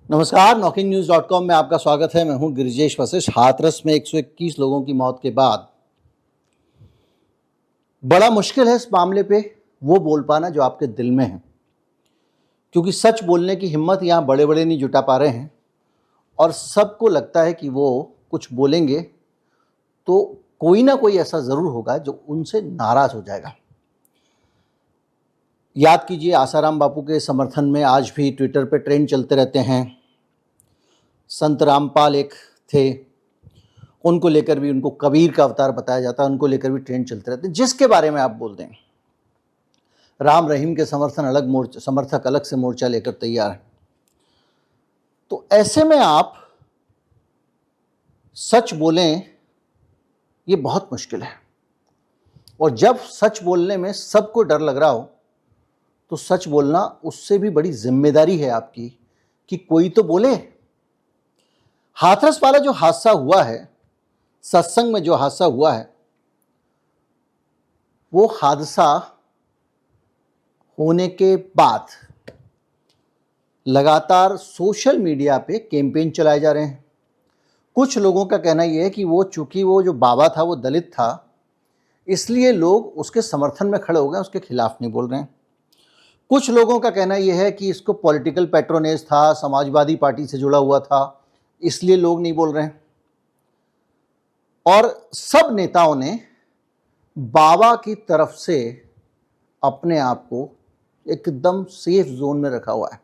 नमस्कार, knocking-news.com में आपका स्वागत है। मैं हूं गिरिजेश वशिष्ठ। हाथरस में 121 लोगों की मौत के बाद बड़ा मुश्किल है इस मामले पे वो बोल पाना जो आपके दिल में है, क्योंकि सच बोलने की हिम्मत यहाँ बड़े बड़े नहीं जुटा पा रहे हैं और सबको लगता है कि वो कुछ बोलेंगे तो कोई ना कोई ऐसा ज़रूर होगा जो उनसे नाराज़ हो जाएगा। याद कीजिए, आसाराम बापू के समर्थन में आज भी ट्विटर पे ट्रेंड चलते रहते हैं। संत रामपाल एक थे, उनको लेकर भी, उनको कबीर का अवतार बताया जाता है, उनको लेकर भी ट्रेंड चलते रहते हैं। जिसके बारे में आप बोल दें, राम रहीम के समर्थक अलग से मोर्चा लेकर तैयार हैं। तो ऐसे में आप सच बोलें, ये बहुत मुश्किल है। और जब सच बोलने में सबको डर लग रहा हो तो सच बोलना उससे भी बड़ी जिम्मेदारी है आपकी कि कोई तो बोले। हाथरस वाला जो हादसा हुआ है, सत्संग में जो हादसा हुआ है, वो हादसा होने के बाद लगातार सोशल मीडिया पे कैंपेन चलाए जा रहे हैं। कुछ लोगों का कहना यह है कि चूंकि वो जो बाबा था वो दलित था, इसलिए लोग उसके समर्थन में खड़े हो गए, उसके खिलाफ नहीं बोल रहे हैं। कुछ लोगों का कहना यह है कि इसको पॉलिटिकल पैट्रोनेज था, समाजवादी पार्टी से जुड़ा हुआ था, इसलिए लोग नहीं बोल रहे हैं। और सब नेताओं ने बाबा की तरफ से अपने आप को एकदम सेफ जोन में रखा हुआ है।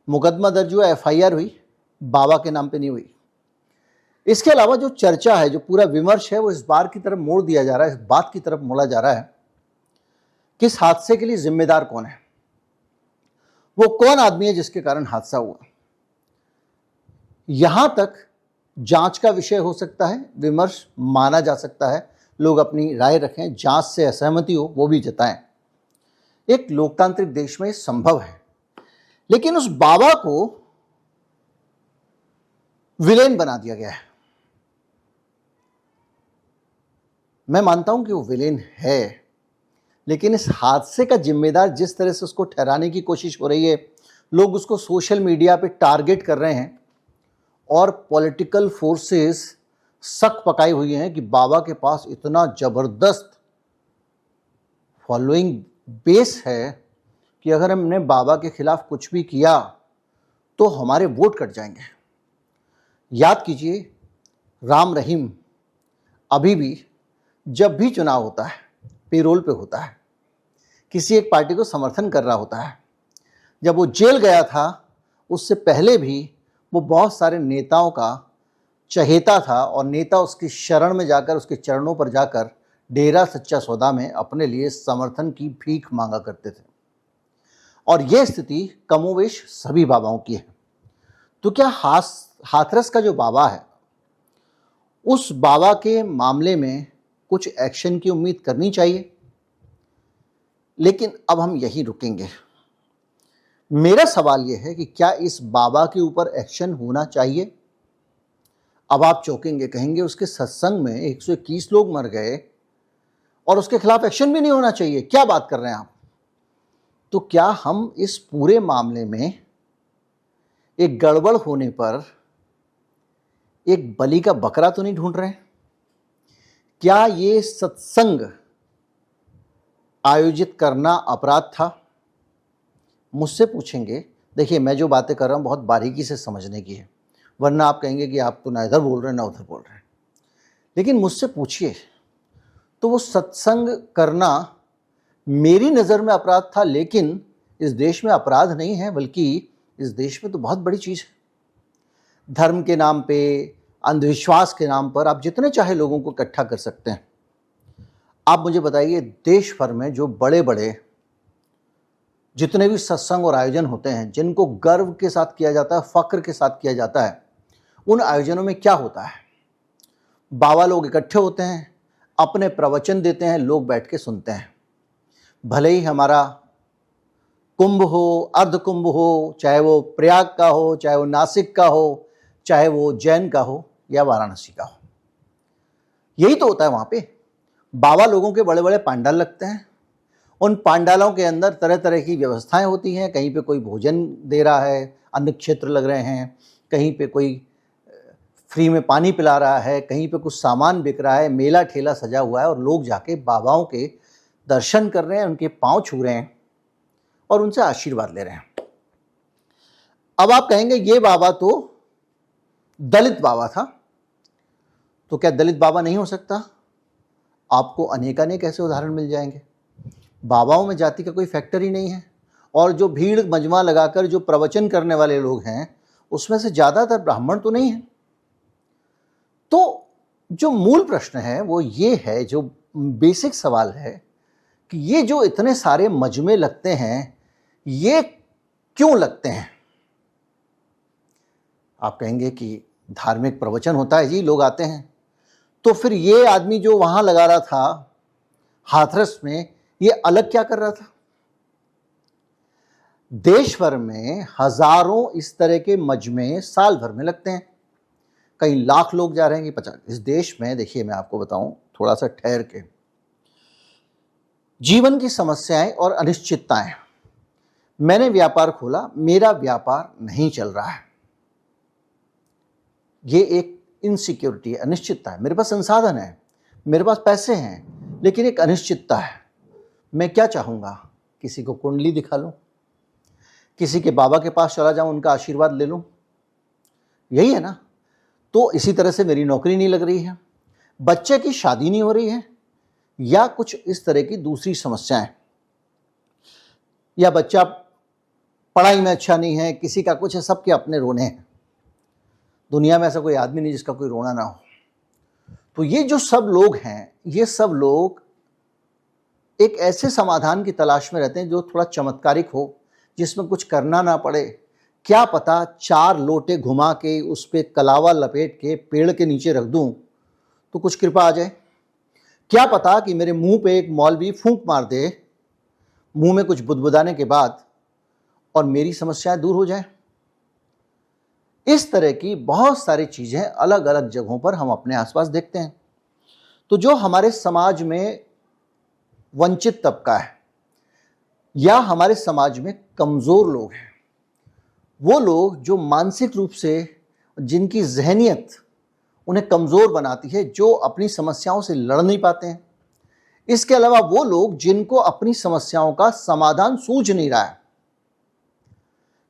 मुकदमा दर्ज हुआ, एफआईआर हुई, बाबा के नाम पे नहीं हुई। इसके अलावा जो चर्चा है, जो पूरा विमर्श है, वो इस बार की तरफ मोड़ दिया जा रहा है, इस बात की तरफ मोड़ा जा रहा है कि इस हादसे के लिए जिम्मेदार कौन है, वो कौन आदमी है जिसके कारण हादसा हुआ। यहां तक जांच का विषय हो सकता है, विमर्श माना जा सकता है, लोग अपनी राय रखें, जांच से असहमति हो वो भी जताएं। एक लोकतांत्रिक देश में संभव है। लेकिन उस बाबा को विलेन बना दिया गया है। मैं मानता हूं कि वो विलेन है, लेकिन इस हादसे का जिम्मेदार जिस तरह से उसको ठहराने की कोशिश हो रही है, लोग उसको सोशल मीडिया पे टारगेट कर रहे हैं और पॉलिटिकल फोर्सेस शक पकाई हुई हैं कि बाबा के पास इतना जबरदस्त फॉलोइंग बेस है कि अगर हमने बाबा के खिलाफ कुछ भी किया तो हमारे वोट कट जाएंगे। याद कीजिए, राम रहीम अभी भी जब भी चुनाव होता है पेरोल पे होता है, किसी एक पार्टी को समर्थन कर रहा होता है। जब वो जेल गया था उससे पहले भी वो बहुत सारे नेताओं का चहेता था और नेता उसकी शरण में जाकर, उसके चरणों पर जाकर डेरा सच्चा सौदा में अपने लिए समर्थन की भीख मांगा करते थे। और यह स्थिति कमोवेश सभी बाबाओं की है। तो क्या हाथरस का जो बाबा है, उस बाबा के मामले में कुछ एक्शन की उम्मीद करनी चाहिए? लेकिन अब हम यही रुकेंगे। मेरा सवाल यह है कि क्या इस बाबा के ऊपर एक्शन होना चाहिए? अब आप चौंकेंगे, कहेंगे उसके सत्संग में 121 लोग मर गए और उसके खिलाफ एक्शन भी नहीं होना चाहिए, क्या बात कर रहे हैं आप? तो क्या हम इस पूरे मामले में एक गड़बड़ होने पर एक बलि का बकरा तो नहीं ढूंढ रहे हैं? क्या ये सत्संग आयोजित करना अपराध था? मुझसे पूछेंगे। देखिए, मैं जो बातें कर रहा हूँ बहुत बारीकी से समझने की है, वरना आप कहेंगे कि आप तो ना इधर बोल रहे हैं ना उधर बोल रहे हैं। लेकिन मुझसे पूछिए तो वो सत्संग करना मेरी नज़र में अपराध था, लेकिन इस देश में अपराध नहीं है, बल्कि इस देश में तो बहुत बड़ी चीज़ है। धर्म के नाम पे, अंधविश्वास के नाम पर आप जितने चाहे लोगों को इकट्ठा कर सकते हैं। आप मुझे बताइए, देश भर में जो बड़े बड़े जितने भी सत्संग और आयोजन होते हैं, जिनको गर्व के साथ किया जाता है, फक्र के साथ किया जाता है, उन आयोजनों में क्या होता है? बाबा लोग इकट्ठे होते हैं, अपने प्रवचन देते हैं, लोग बैठ के सुनते हैं। भले ही हमारा कुंभ हो, अर्ध कुंभ हो, चाहे वो प्रयाग का हो, चाहे वो नासिक का हो, चाहे वो जैन का हो या वाराणसी का हो, यही तो होता है। वहाँ पे बाबा लोगों के बड़े बड़े पंडाल लगते हैं, उन पांडालों के अंदर तरह तरह की व्यवस्थाएं होती हैं। कहीं पे कोई भोजन दे रहा है, अन्न क्षेत्र लग रहे हैं, कहीं पे कोई फ्री में पानी पिला रहा है, कहीं पे कुछ सामान बिक रहा है, मेला ठेला सजा हुआ है और लोग जाके बाबाओं के दर्शन कर रहे हैं, उनके पांव छू रहे हैं और उनसे आशीर्वाद ले रहे हैं। अब आप कहेंगे ये बाबा तो दलित बाबा था, तो क्या दलित बाबा नहीं हो सकता? आपको अनेकानेक ऐसे उदाहरण मिल जाएंगे। बाबाओं में जाति का कोई फैक्टर ही नहीं है, और जो भीड़ मजमा लगाकर जो प्रवचन करने वाले लोग हैं उसमें से ज़्यादातर ब्राह्मण तो नहीं है। तो जो मूल प्रश्न है वो ये है, जो बेसिक सवाल है कि ये जो इतने सारे मजमे लगते हैं ये क्यों लगते हैं? आप कहेंगे कि धार्मिक प्रवचन होता है जी, लोग आते हैं। तो फिर ये आदमी जो वहां लगा रहा था हाथरस में, ये अलग क्या कर रहा था? देश भर में हजारों इस तरह के मजमे साल भर में लगते हैं, कई लाख लोग जा रहे हैं कि 50। इस देश में देखिए, मैं आपको बताऊं थोड़ा सा ठहर के, जीवन की समस्याएं और अनिश्चितताएं। मैंने व्यापार खोला, मेरा व्यापार नहीं चल रहा है, ये एक इनसिक्योरिटी है, अनिश्चितता है। मेरे पास संसाधन है, मेरे पास पैसे हैं, लेकिन एक अनिश्चितता है। मैं क्या चाहूँगा? किसी को कुंडली दिखा लूँ, किसी के बाबा के पास चला जाऊँ, उनका आशीर्वाद ले लूँ, यही है ना? तो इसी तरह से मेरी नौकरी नहीं लग रही है, बच्चे की शादी नहीं हो रही है, या कुछ इस तरह की दूसरी समस्याएं, या बच्चा पढ़ाई में अच्छा नहीं है, किसी का कुछ है, सबके अपने रोने हैं। दुनिया में ऐसा कोई आदमी नहीं जिसका कोई रोना ना हो। तो ये जो सब लोग हैं, ये सब लोग एक ऐसे समाधान की तलाश में रहते हैं जो थोड़ा चमत्कारिक हो, जिसमें कुछ करना ना पड़े। क्या पता 4 लोटे घुमा के उस पर कलावा लपेट के पेड़ के नीचे रख दूं तो कुछ कृपा आ जाए। क्या पता कि मेरे मुंह पे एक मौलवी फूंक मार दे, मुंह में कुछ बुदबुदाने के बाद, और मेरी समस्याएं दूर हो जाए। इस तरह की बहुत सारी चीजें अलग अलग जगहों पर हम अपने आसपास देखते हैं। तो जो हमारे समाज में वंचित तबका है, या हमारे समाज में कमजोर लोग हैं, वो लोग जो मानसिक रूप से, जिनकी जहनियत उन्हें कमजोर बनाती है, जो अपनी समस्याओं से लड़ नहीं पाते हैं। इसके अलावा वो लोग जिनको अपनी समस्याओं का समाधान सूझ नहीं रहा है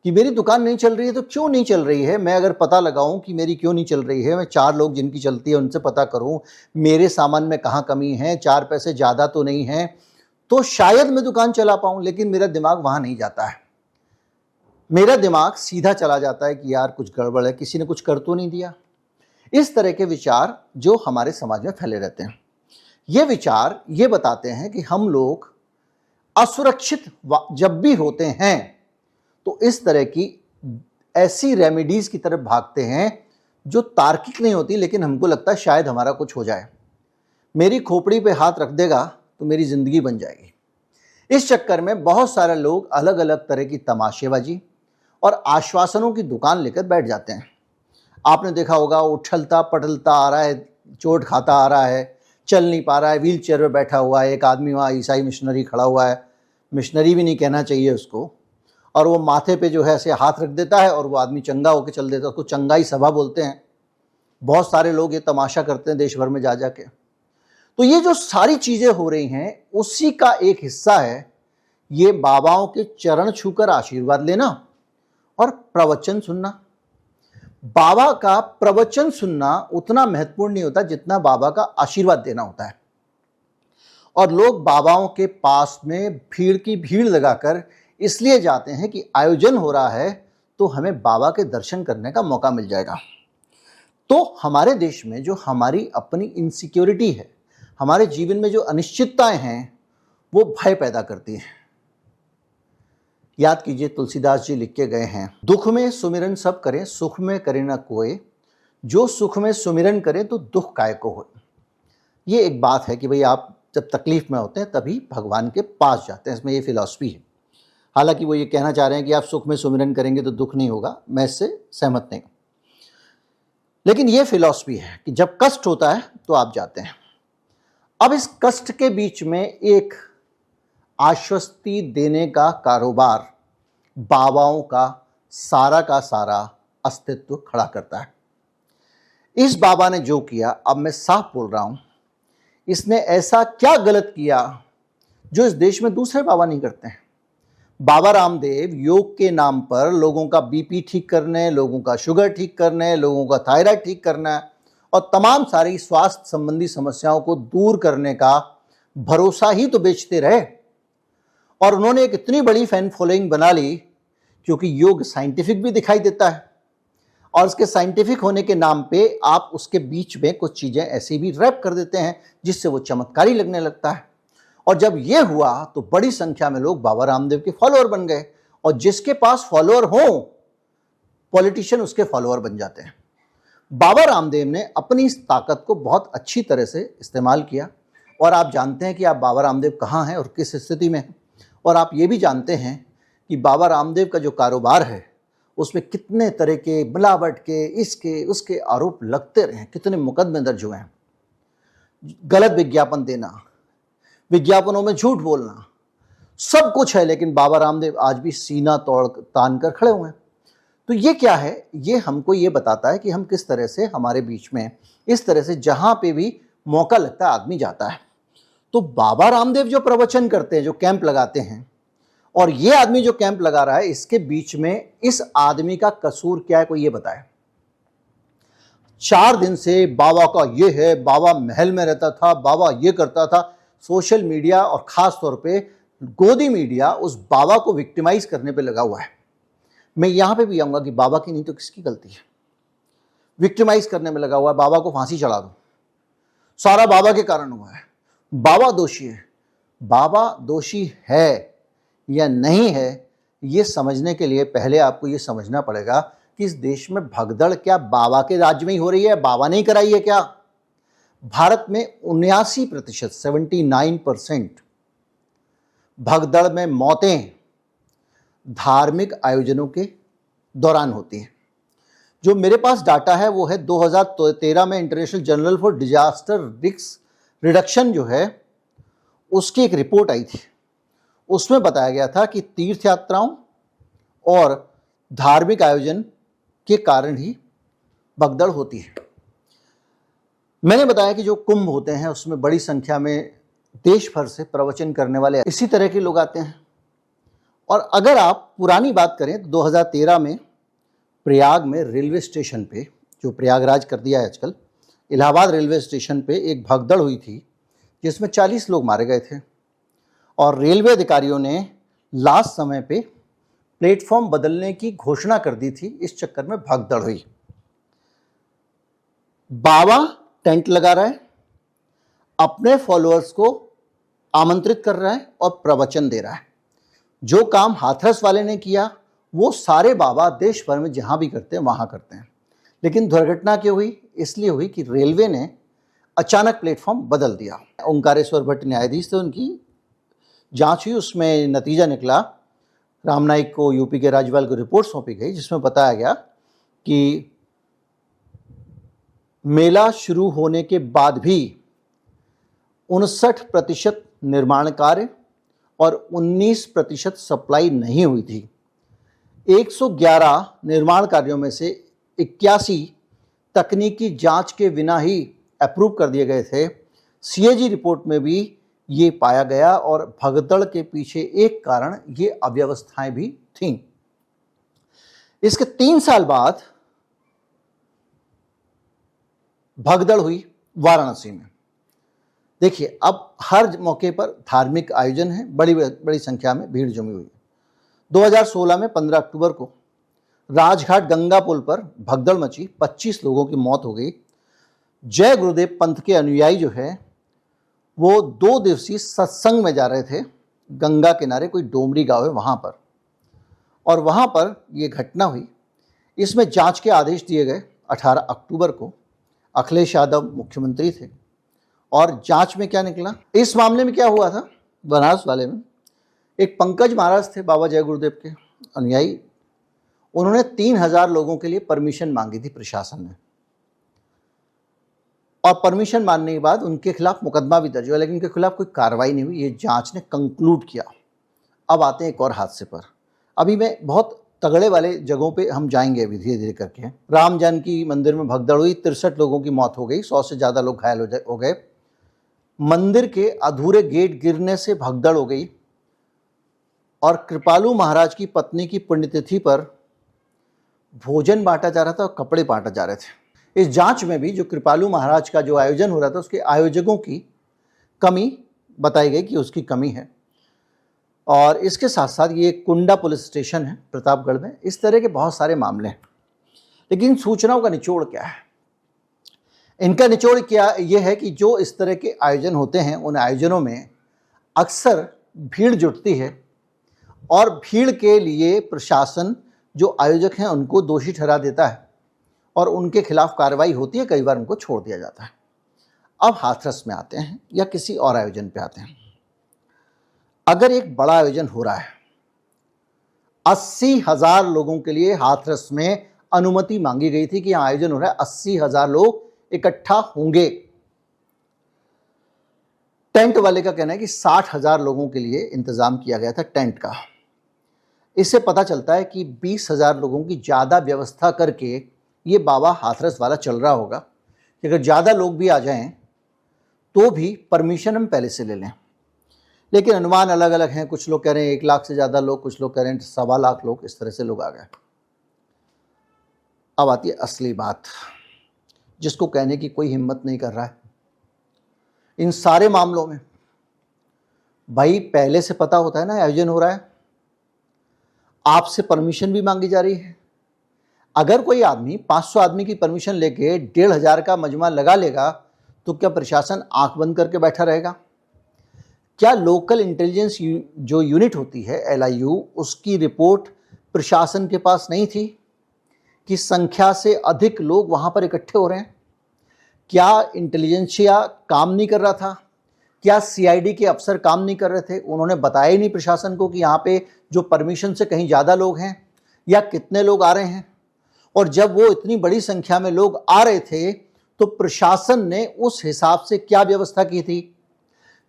कि मेरी दुकान नहीं चल रही है तो क्यों नहीं चल रही है, मैं अगर पता लगाऊं कि मेरी क्यों नहीं चल रही है, मैं 4 लोग जिनकी चलती है उनसे पता करूं मेरे सामान में कहाँ कमी है, 4 पैसे ज़्यादा तो नहीं है, तो शायद मैं दुकान चला पाऊं। लेकिन मेरा दिमाग वहाँ नहीं जाता है, मेरा दिमाग सीधा चला जाता है कि यार कुछ गड़बड़ है, किसी ने कुछ कर तो नहीं दिया। इस तरह के विचार जो हमारे समाज में फैले रहते हैं, ये विचार ये बताते हैं कि हम लोग असुरक्षित जब भी होते हैं तो इस तरह की ऐसी रेमेडीज की तरफ भागते हैं जो तार्किक नहीं होती, लेकिन हमको लगता है शायद हमारा कुछ हो जाए, मेरी खोपड़ी पे हाथ रख देगा तो मेरी जिंदगी बन जाएगी। इस चक्कर में बहुत सारे लोग अलग अलग तरह की तमाशेबाजी और आश्वासनों की दुकान लेकर बैठ जाते हैं। आपने देखा होगा, उछलता पटलता आ रहा है, चोट खाता आ रहा है, चल नहीं पा रहा है, व्हील चेयर पर बैठा हुआ है, एक आदमी वहाँ ईसाई मिशनरी खड़ा हुआ है, मिशनरी भी नहीं कहना चाहिए उसको, और वो माथे पे जो है ऐसे हाथ रख देता है और वो आदमी चंगा होकर चल देता है, उसको चंगाई सभा बोलते हैं। बहुत सारे लोग ये तमाशा करते हैं देश भर में जा जाके। तो ये जो सारी चीज़ें हो रही हैं उसी का एक हिस्सा है ये बाबाओं के चरण छूकर आशीर्वाद लेना और प्रवचन सुनना। बाबा का प्रवचन सुनना उतना महत्वपूर्ण नहीं होता जितना बाबा का आशीर्वाद देना होता है। और लोग बाबाओं के पास में भीड़ की भीड़ लगाकर इसलिए जाते हैं कि आयोजन हो रहा है तो हमें बाबा के दर्शन करने का मौका मिल जाएगा। तो हमारे देश में जो हमारी अपनी इनसिक्योरिटी है, हमारे जीवन में जो अनिश्चितताएं हैं, वो भय पैदा करती हैं। याद कीजिए, तुलसीदास जी लिख के गए हैं, दुख में सुमिरन सब करें, सुख में करे न कोई, जो सुख में सुमिरन करे तो दुख काय को हो। ये एक बात है कि भाई आप जब तकलीफ में होते हैं तभी भगवान के पास जाते हैं, इसमें ये फिलॉसफी है। हालांकि वो ये कहना चाह रहे हैं कि आप सुख में सुमिरन करेंगे तो दुख नहीं होगा, मैं इससे सहमत नहीं हूं, लेकिन ये फिलॉसफी है कि जब कष्ट होता है तो आप जाते हैं। अब इस कष्ट के बीच में एक आश्वस्ति देने का कारोबार बाबाओं का सारा का सारा अस्तित्व खड़ा करता है। इस बाबा ने जो किया, अब मैं साफ बोल रहा हूं, इसने ऐसा क्या गलत किया जो इस देश में दूसरे बाबा नहीं करते हैं। बाबा रामदेव योग के नाम पर लोगों का बीपी ठीक करने, लोगों का शुगर ठीक करने, लोगों का थायराइड ठीक करना और तमाम सारी स्वास्थ्य संबंधी समस्याओं को दूर करने का भरोसा ही तो बेचते रहे। और उन्होंने एक इतनी बड़ी फैन फॉलोइंग बना ली क्योंकि योग साइंटिफिक भी दिखाई देता है, और उसके साइंटिफिक होने के नाम पे आप उसके बीच में कुछ चीज़ें ऐसी भी रैप कर देते हैं जिससे वो चमत्कारी लगने लगता है। और जब ये हुआ तो बड़ी संख्या में लोग बाबा रामदेव के फॉलोअर बन गए, और जिसके पास फॉलोअर हो, पॉलिटिशियन उसके फॉलोअर बन जाते हैं। बाबा रामदेव ने अपनी इस ताकत को बहुत अच्छी तरह से इस्तेमाल किया, और आप जानते हैं कि आप बाबा रामदेव कहाँ हैं और किस स्थिति में हैं। और आप ये भी जानते हैं कि बाबा रामदेव का जो कारोबार है उसमें कितने तरह के मिलावट के, इसके उसके आरोप लगते रहे हैं, कितने मुकदमे दर्ज हुए हैं। गलत विज्ञापन देना, विज्ञापनों में झूठ बोलना, सब कुछ है, लेकिन बाबा रामदेव आज भी सीना तोड़ तान कर खड़े हुए हैं। तो ये क्या है? ये हमको ये बताता है कि हम किस तरह से हमारे बीच में इस तरह से जहां पे भी मौका लगता है आदमी जाता है। तो बाबा रामदेव जो प्रवचन करते हैं, जो कैंप लगाते हैं, और ये आदमी जो कैंप लगा रहा है, इसके बीच में इस आदमी का कसूर क्या है, कोई ये बताए। 4 दिन से बाबा का ये है, बाबा महल में रहता था, बाबा ये करता था। सोशल मीडिया और खास तौर पे गोदी मीडिया उस बाबा को विक्टिमाइज करने पे लगा हुआ है। मैं यहां पे भी आऊंगा कि बाबा की नहीं तो किसकी गलती है। विक्टिमाइज करने में लगा हुआ है, बाबा को फांसी चढ़ा दो, सारा बाबा के कारण हुआ है, बाबा दोषी है। बाबा दोषी है या नहीं है, ये समझने के लिए पहले आपको ये समझना पड़ेगा कि इस देश में भगदड़ क्या बाबा के राज्य में ही हो रही है, बाबा ने ही कराई है क्या? भारत में 79% 79% भगदड़ में मौतें धार्मिक आयोजनों के दौरान होती हैं। जो मेरे पास डाटा है वो है 2013 में international journal for disaster risk reduction जो है, उसकी एक रिपोर्ट आई थी। उसमें बताया गया था कि तीर्थ यात्राओं और धार्मिक आयोजन के कारण ही भगदड़ होती है। मैंने बताया कि जो कुंभ होते हैं उसमें बड़ी संख्या में देश भर से प्रवचन करने वाले इसी तरह के लोग आते हैं। और अगर आप पुरानी बात करें तो 2013 में प्रयाग में रेलवे स्टेशन पे, जो प्रयागराज कर दिया है आजकल, इलाहाबाद रेलवे स्टेशन पे एक भगदड़ हुई थी जिसमें 40 लोग मारे गए थे, और रेलवे अधिकारियों ने लास्ट समय पे प्लेटफॉर्म बदलने की घोषणा कर दी थी। इस चक्कर में भगदड़ हुई। बाबा टेंट लगा रहा है, अपने फॉलोअर्स को आमंत्रित कर रहा है और प्रवचन दे रहा है। जो काम हाथरस वाले ने किया वो सारे बाबा देश भर में जहां भी करते हैं वहां करते हैं। लेकिन दुर्घटना क्यों हुई? इसलिए हुई कि रेलवे ने अचानक प्लेटफॉर्म बदल दिया। ओंकारेश्वर भट्ट न्यायाधीश थे, उनकी जांच हुई, उसमें नतीजा निकला। राम नाईक को यूपी के राज्यपाल को रिपोर्ट सौंपी गई जिसमें बताया गया कि मेला शुरू होने के बाद भी 59% निर्माण कार्य और 19% सप्लाई नहीं हुई थी। 111 निर्माण कार्यों में से 81 तकनीकी जांच के बिना ही अप्रूव कर दिए गए थे। सीएजी रिपोर्ट में भी ये पाया गया, और भगदड़ के पीछे एक कारण ये अव्यवस्थाएं भी थीं। इसके 3 साल बाद भगदड़ हुई वाराणसी में। देखिए, अब हर मौके पर धार्मिक आयोजन है, बड़ी संख्या में भीड़ जमी हुई है। 2016 में 15 अक्टूबर को राजघाट गंगा पुल पर भगदड़ मची, 25 लोगों की मौत हो गई। जय गुरुदेव पंथ के अनुयायी जो है वो 2 दिवसीय सत्संग में जा रहे थे गंगा किनारे, कोई डोमरी गांव है वहाँ पर, और वहाँ पर ये घटना हुई। इसमें जांच के आदेश दिए गए 18 अक्टूबर को। अखिलेश यादव मुख्यमंत्री थे, और जांच में क्या निकला? इस मामले में क्या हुआ था, बनारस वाले में एक पंकज महाराज थे बाबा जय गुरुदेव के अनुयायी। उन्होंने 3000 लोगों के लिए परमिशन मांगी थी प्रशासन ने, और परमिशन मानने के बाद उनके खिलाफ मुकदमा भी दर्ज हुआ, लेकिन उनके खिलाफ कोई कार्रवाई नहीं हुई। ये जांच ने कंक्लूड किया। अब आते हैं एक और हादसे पर। अभी मैं बहुत तगड़े वाले जगहों पे हम जाएंगे अभी धीरे धीरे करके। राम जानकी मंदिर में भगदड़ हुई, 63 लोगों की मौत हो गई, 100 से ज़्यादा लोग घायल हो गए। मंदिर के अधूरे गेट गिरने से भगदड़ हो गई और कृपालु महाराज की पत्नी की पुण्यतिथि पर भोजन बांटा जा रहा था और कपड़े बांटा जा रहे थे। इस जांच में भी जो कृपालु महाराज का जो आयोजन हो रहा था उसके आयोजकों की कमी बताई गई कि उसकी कमी है। और इसके साथ साथ ये कुंडा पुलिस स्टेशन है प्रतापगढ़ में। इस तरह के बहुत सारे मामले हैं। लेकिन सूचनाओं का निचोड़ क्या है? इनका निचोड़ क्या ये है कि जो इस तरह के आयोजन होते हैं उन आयोजनों में अक्सर भीड़ जुटती है और भीड़ के लिए प्रशासन जो आयोजक हैं उनको दोषी ठहरा देता है और उनके खिलाफ कार्रवाई होती है, कई बार उनको छोड़ दिया जाता है। अब हाथरस में आते हैं या किसी और आयोजन पे आते हैं। अगर एक बड़ा आयोजन हो रहा है, 80,000 लोगों के लिए हाथरस में अनुमति मांगी गई थी कि यहाँ आयोजन हो रहा है, 80,000 लोग इकट्ठा होंगे। टेंट वाले का कहना है कि 60,000 लोगों के लिए इंतजाम किया गया था टेंट का। इससे पता चलता है कि 20,000 लोगों की ज़्यादा व्यवस्था करके ये बाबा हाथरस वाला चल रहा होगा कि अगर ज़्यादा लोग भी आ जाएं तो भी परमिशन हम पहले से ले लें। लेकिन अनुमान अलग अलग हैं। कुछ लोग कह रहे हैं 1 लाख से ज़्यादा लोग, कुछ लोग कह रहे हैं 1.25 लाख लोग, इस तरह से लोग आ गए। अब आती है असली बात जिसको कहने की कोई हिम्मत नहीं कर रहा है। इन सारे मामलों में भाई पहले से पता होता है ना आयोजन हो रहा है, आपसे परमिशन भी मांगी जा रही है। अगर कोई आदमी 500 आदमी की परमिशन लेके 1,500 का मजमा लगा लेगा तो क्या प्रशासन आंख बंद करके बैठा रहेगा? क्या लोकल इंटेलिजेंस जो यूनिट होती है LIU, उसकी रिपोर्ट प्रशासन के पास नहीं थी कि संख्या से अधिक लोग वहां पर इकट्ठे हो रहे हैं? क्या इंटेलिजेंसिया काम नहीं कर रहा था? क्या CID के अफसर काम नहीं कर रहे थे? उन्होंने बताया ही नहीं प्रशासन को कि यहाँ पे जो परमिशन से कहीं ज़्यादा लोग हैं या कितने लोग आ रहे हैं। और जब वो इतनी बड़ी संख्या में लोग आ रहे थे तो प्रशासन ने उस हिसाब से क्या व्यवस्था की थी?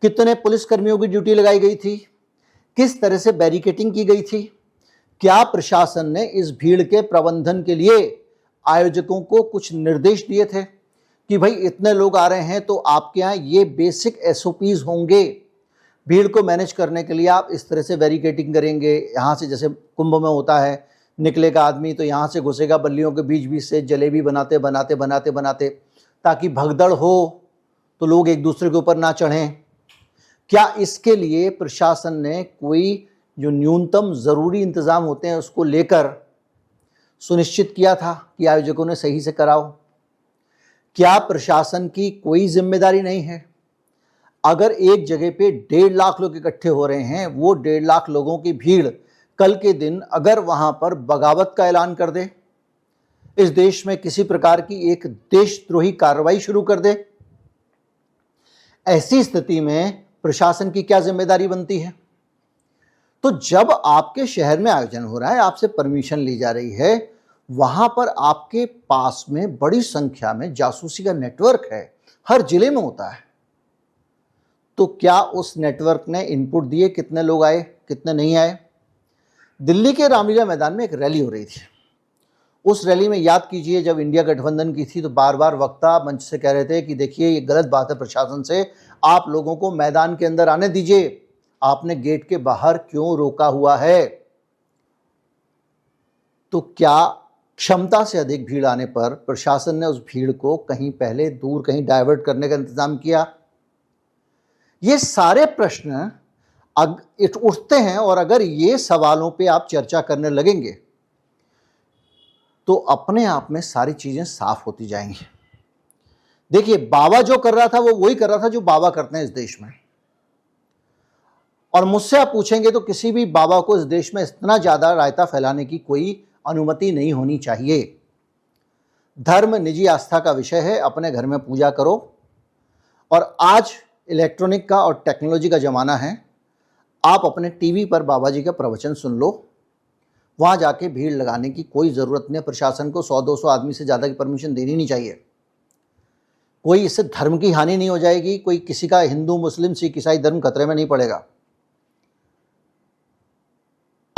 कितने पुलिसकर्मियों की ड्यूटी लगाई गई थी? किस तरह से बैरिकेटिंग की गई थी? क्या प्रशासन ने इस भीड़ के प्रबंधन के लिए आयोजकों को कुछ निर्देश दिए थे कि भाई इतने लोग आ रहे हैं तो आपके यहाँ ये बेसिक SOPs होंगे, भीड़ को मैनेज करने के लिए आप इस तरह से बैरिकेटिंग करेंगे, यहाँ से जैसे कुंभ में होता है निकलेगा आदमी तो यहाँ से घुसेगा बल्लियों के बीच बीच से, जलेबी बनाते बनाते बनाते बनाते ताकि भगदड़ हो तो लोग एक दूसरे के ऊपर ना चढ़ें। क्या इसके लिए प्रशासन ने कोई जो न्यूनतम ज़रूरी इंतज़ाम होते हैं उसको लेकर सुनिश्चित किया था कि आयोजकों ने सही से कराओ? क्या प्रशासन की कोई जिम्मेदारी नहीं है? अगर एक जगह पे 1.5 लाख लोग इकट्ठे हो रहे हैं, वो 1.5 लाख लोगों की भीड़ कल के दिन अगर वहां पर बगावत का ऐलान कर दे, इस देश में किसी प्रकार की एक देशद्रोही कार्रवाई शुरू कर दे, ऐसी स्थिति में प्रशासन की क्या जिम्मेदारी बनती है? तो जब आपके शहर में आयोजन हो रहा है, आपसे परमिशन ली जा रही है, वहां पर आपके पास में बड़ी संख्या में जासूसी का नेटवर्क है, हर जिले में होता है, तो क्या उस नेटवर्क ने इनपुट दिए कितने लोग आए कितने नहीं आए? दिल्ली के रामलीला मैदान में एक रैली हो रही थी। उस रैली में याद कीजिए जब इंडिया गठबंधन की थी तो बार बार वक्ता मंच से कह रहे थे कि देखिए ये गलत बात है प्रशासन से, आप लोगों को मैदान के अंदर आने दीजिए, आपने गेट के बाहर क्यों रोका हुआ है? तो क्या क्षमता से अधिक भीड़ आने पर प्रशासन ने उस भीड़ को कहीं पहले दूर कहीं डाइवर्ट करने का इंतजाम किया? ये सारे प्रश्न उठते हैं और अगर ये सवालों पे आप चर्चा करने लगेंगे तो अपने आप में सारी चीजें साफ होती जाएंगी। देखिए बाबा जो कर रहा था वो वही कर रहा था जो बाबा करते हैं इस देश में। और मुझसे आप पूछेंगे तो किसी भी बाबा को इस देश में इतना ज्यादा रायता फैलाने की कोई अनुमति नहीं होनी चाहिए। धर्म निजी आस्था का विषय है, अपने घर में पूजा करो। और आज इलेक्ट्रॉनिक का और टेक्नोलॉजी का ज़माना है, आप अपने टीवी पर बाबा जी का प्रवचन सुन लो, वहाँ जाके भीड़ लगाने की कोई ज़रूरत नहीं। प्रशासन को 100-200 आदमी से ज़्यादा की परमिशन देनी नहीं चाहिए। कोई इससे धर्म की हानि नहीं हो जाएगी, कोई किसी का हिंदू मुस्लिम सिख ईसाई धर्म खतरे में नहीं पड़ेगा।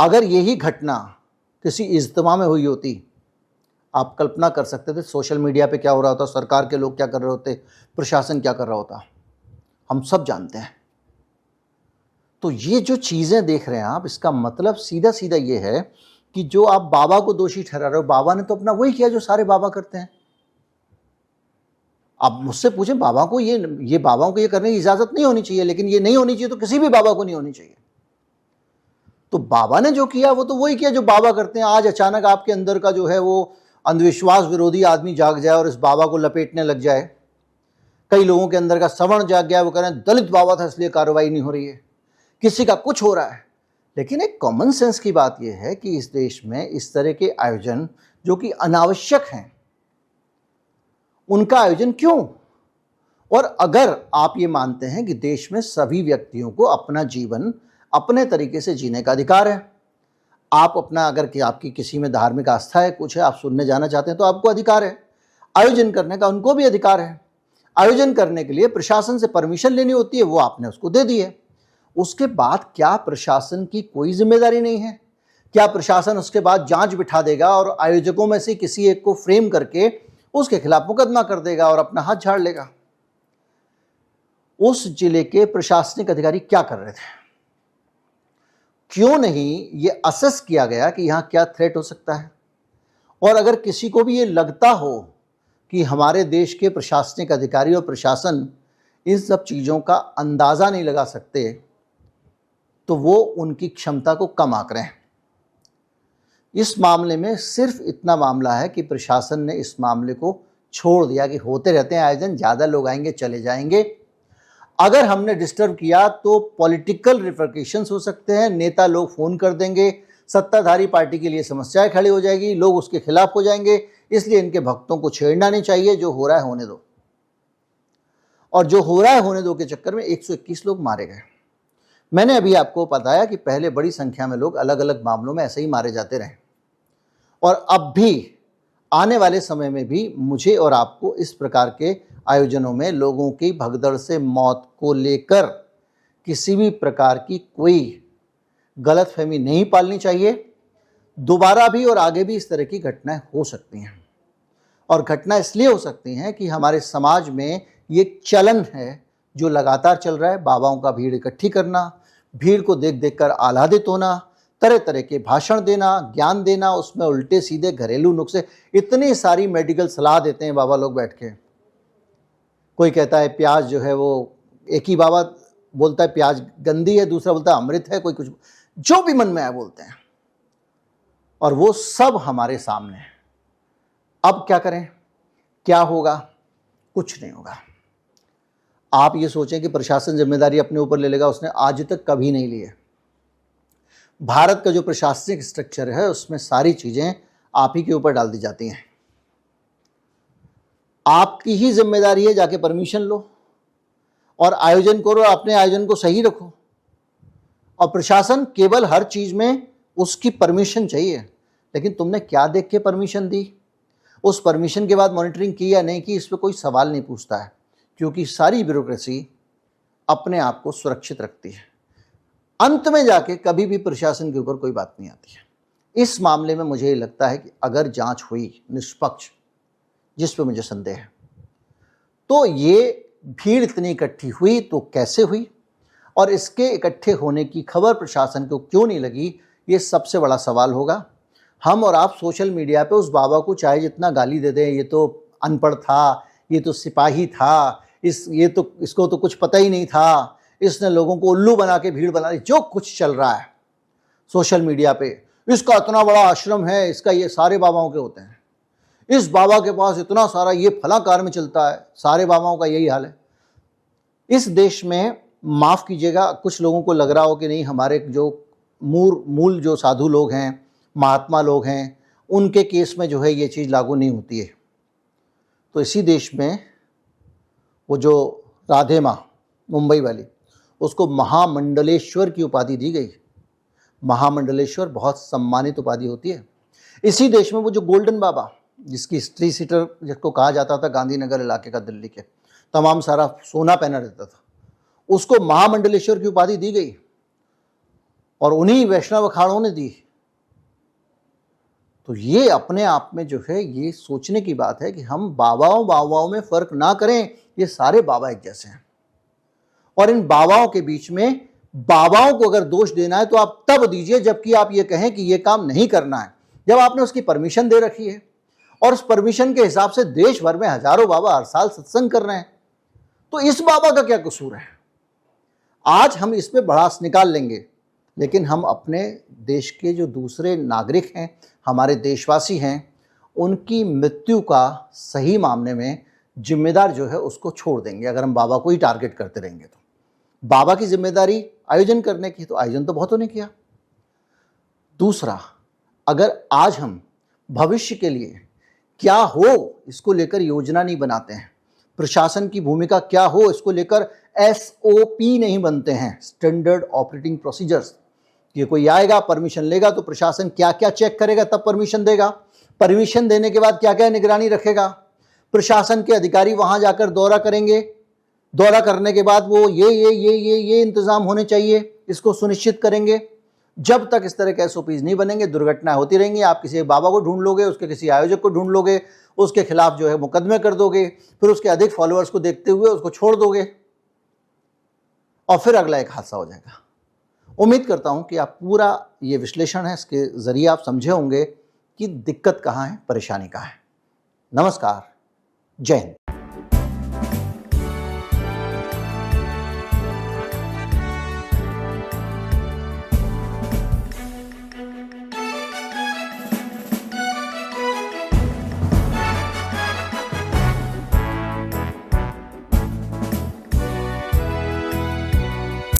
अगर यही घटना किसी इज्तिमा में हुई होती, आप कल्पना कर सकते थे सोशल मीडिया पे क्या हो रहा होता, सरकार के लोग क्या कर रहे होते, प्रशासन क्या कर रहा होता, हम सब जानते हैं। तो ये जो चीज़ें देख रहे हैं आप, इसका मतलब सीधा सीधा ये है कि जो आप बाबा को दोषी ठहरा रहे हो, बाबा ने तो अपना वही किया जो सारे बाबा करते हैं। आप मुझसे पूछें, बाबा को ये बाबाओं को ये करने की इजाज़त नहीं होनी चाहिए, लेकिन ये नहीं होनी चाहिए तो किसी भी बाबा को नहीं होनी चाहिए। तो बाबा ने जो किया वो तो वही किया जो बाबा करते हैं। आज अचानक आपके अंदर का जो है वो अंधविश्वास विरोधी आदमी जाग जाए और इस बाबा को लपेटने लग जाए। कई लोगों के अंदर का सवर्ण जाग गया, वो कह रहे हैं दलित बाबा था इसलिए कार्रवाई नहीं हो रही है, किसी का कुछ हो रहा है। लेकिन एक कॉमन सेंस की बात यह है कि इस देश में इस तरह के आयोजन जो कि अनावश्यक हैं, उनका आयोजन क्यों? और अगर आप ये मानते हैं कि देश में सभी व्यक्तियों को अपना जीवन अपने तरीके से जीने का अधिकार है, आप अपना, अगर कि आपकी किसी में धार्मिक आस्था है, कुछ है, आप सुनने जाना चाहते हैं तो आपको अधिकार है, आयोजन करने का उनको भी अधिकार है। आयोजन करने के लिए प्रशासन से परमिशन लेनी होती है, वो आपने उसको दे दी है। उसके बाद क्या प्रशासन की कोई जिम्मेदारी नहीं है? क्या प्रशासन उसके बाद जांच बिठा देगा और आयोजकों में से किसी एक को फ्रेम करके उसके खिलाफ मुकदमा कर देगा और अपना हाथ झाड़ लेगा? उस जिले के प्रशासनिक अधिकारी क्या कर रहे थे? क्यों नहीं ये असेस किया गया कि यहां क्या थ्रेट हो सकता है? और अगर किसी को भी ये लगता हो कि हमारे देश के प्रशासनिक अधिकारी और प्रशासन इन सब चीज़ों का अंदाज़ा नहीं लगा सकते, तो वो उनकी क्षमता को कम आंक रहे हैं। इस मामले में सिर्फ इतना मामला है कि प्रशासन ने इस मामले को छोड़ दिया कि होते रहते हैं आयोजन, ज़्यादा लोग आएंगे चले जाएंगे। अगर हमने डिस्टर्ब किया तो पॉलिटिकल रिपरकशंस हो सकते हैं, नेता लोग फ़ोन कर देंगे, सत्ताधारी पार्टी के लिए समस्याएं खड़ी हो जाएगी, लोग उसके खिलाफ हो जाएंगे। इसलिए इनके भक्तों को छेड़ना नहीं चाहिए, जो हो रहा है होने दो। और जो हो रहा है होने दो के चक्कर में 121 लोग मारे गए। मैंने अभी आपको बताया कि पहले बड़ी संख्या में लोग अलग अलग मामलों में ऐसे ही मारे जाते रहे, और अब भी आने वाले समय में भी मुझे और आपको इस प्रकार के आयोजनों में लोगों की भगदड़ से मौत को लेकर किसी भी प्रकार की कोई गलतफहमी नहीं पालनी चाहिए। दोबारा भी और आगे भी इस तरह की घटनाएं हो सकती हैं, और घटना इसलिए हो सकती हैं कि हमारे समाज में ये चलन है जो लगातार चल रहा है, बाबाओं का भीड़ इकट्ठी करना, भीड़ को देख देख कर आह्लादित होना, तरह तरह के भाषण देना, ज्ञान देना, उसमें उल्टे सीधे घरेलू नुस्खे, इतनी सारी मेडिकल सलाह देते हैं बाबा लोग बैठ के। कोई कहता है प्याज जो है वो, एक ही बाबा बोलता है प्याज गंदी है, दूसरा बोलता है अमृत है, कोई कुछ, जो भी मन में आए बोलते हैं, और वो सब हमारे सामने है। अब क्या करें? क्या होगा? कुछ नहीं होगा। आप ये सोचें कि प्रशासन जिम्मेदारी अपने ऊपर ले लेगा, उसने आज तक कभी नहीं ली है। भारत का जो प्रशासनिक स्ट्रक्चर है उसमें सारी चीजें आप ही के ऊपर डाल दी जाती हैं। आपकी ही जिम्मेदारी है, जाके परमिशन लो और आयोजन करो, अपने आयोजन को सही रखो। और प्रशासन केवल हर चीज में उसकी परमिशन चाहिए, लेकिन तुमने क्या देख के परमिशन दी, उस परमिशन के बाद मॉनिटरिंग की या नहीं की, इस पर कोई सवाल नहीं पूछता है, क्योंकि सारी ब्यूरोक्रेसी अपने आप को सुरक्षित रखती है। अंत में जाके कभी भी प्रशासन के ऊपर कोई बात नहीं आती है। इस मामले में मुझे लगता है कि अगर जांच हुई निष्पक्ष, जिस पे मुझे संदेह है, तो ये भीड़ इतनी इकट्ठी हुई तो कैसे हुई, और इसके इकट्ठे होने की खबर प्रशासन को क्यों नहीं लगी, ये सबसे बड़ा सवाल होगा। हम और आप सोशल मीडिया पे उस बाबा को चाहे जितना गाली दे दें, ये तो अनपढ़ था, ये तो सिपाही था, इसको तो कुछ पता ही नहीं था, इसने लोगों को उल्लू बना के भीड़ बना दी, जो कुछ चल रहा है सोशल मीडिया पे, इसका इतना बड़ा आश्रम है, इसका ये सारे बाबाओं के होते हैं, इस बाबा के पास इतना सारा, ये फला कार में चलता है, सारे बाबाओं का यही हाल है। इस देश में माफ़ कीजिएगा, कुछ लोगों को लग रहा हो कि नहीं, हमारे जो मूल जो साधु लोग हैं, महात्मा लोग हैं, उनके केस में जो है ये चीज़ लागू नहीं होती है। तो इसी देश में वो जो राधे माँ मुंबई वाली, उसको महामंडलेश्वर की उपाधि दी गई। महामंडलेश्वर बहुत सम्मानित उपाधि होती है। इसी देश में वो जो गोल्डन बाबा, जिसकी स्ट्री सीटर जिसको कहा जाता था, गांधीनगर इलाके का, दिल्ली के, तमाम सारा सोना पहना रहता था, उसको महामंडलेश्वर की उपाधि दी गई, और उन्हीं वैष्णव अखाड़ों ने दी। तो ये अपने आप में जो है ये सोचने की बात है कि हम बाबाओं में फ़र्क ना करें, ये सारे बाबा एक जैसे हैं। और इन बाबाओं के बीच में बाबाओं को अगर दोष देना है तो आप तब दीजिए जबकि आप ये कहें कि ये काम नहीं करना है, जब आपने उसकी परमिशन दे रखी है और उस परमिशन के हिसाब से देश भर में हजारों बाबा हर साल सत्संग कर रहे हैं, तो इस बाबा का क्या कसूर है? आज हम इस पे भड़ास निकाल लेंगे, लेकिन हम अपने देश के जो दूसरे नागरिक हैं, हमारे देशवासी हैं, उनकी मृत्यु का सही मामले में जिम्मेदार जो है उसको छोड़ देंगे अगर हम बाबा को ही टारगेट करते रहेंगे। तो बाबा की जिम्मेदारी आयोजन करने की, तो आयोजन तो बहुतों ने किया। दूसरा, अगर आज हम भविष्य के लिए क्या हो इसको लेकर योजना नहीं बनाते हैं, प्रशासन की भूमिका क्या हो इसको लेकर एसओपी नहीं बनते हैं, स्टैंडर्ड ऑपरेटिंग प्रोसीजर्स, कि कोई आएगा परमिशन लेगा तो प्रशासन क्या क्या चेक करेगा तब परमिशन देगा, परमिशन देने के बाद क्या क्या निगरानी रखेगा, प्रशासन के अधिकारी वहां जाकर दौरा करेंगे, दौरा करने के बाद वो ये इंतजाम होने चाहिए, इसको सुनिश्चित करेंगे। जब तक इस तरह के एसओपीज नहीं बनेंगे दुर्घटनाएं होती रहेंगी। आप किसी बाबा को ढूंढ लोगे, उसके किसी आयोजक को ढूंढ लोगे, उसके खिलाफ जो है मुकदमे कर दोगे, फिर उसके अधिक फॉलोअर्स को देखते हुए उसको छोड़ दोगे और फिर अगला एक हादसा हो जाएगा। उम्मीद करता हूं कि आप पूरा ये विश्लेषण है इसके जरिए आप समझे होंगे कि दिक्कत कहाँ है, परेशानी कहाँ है। नमस्कार, जय हिंद।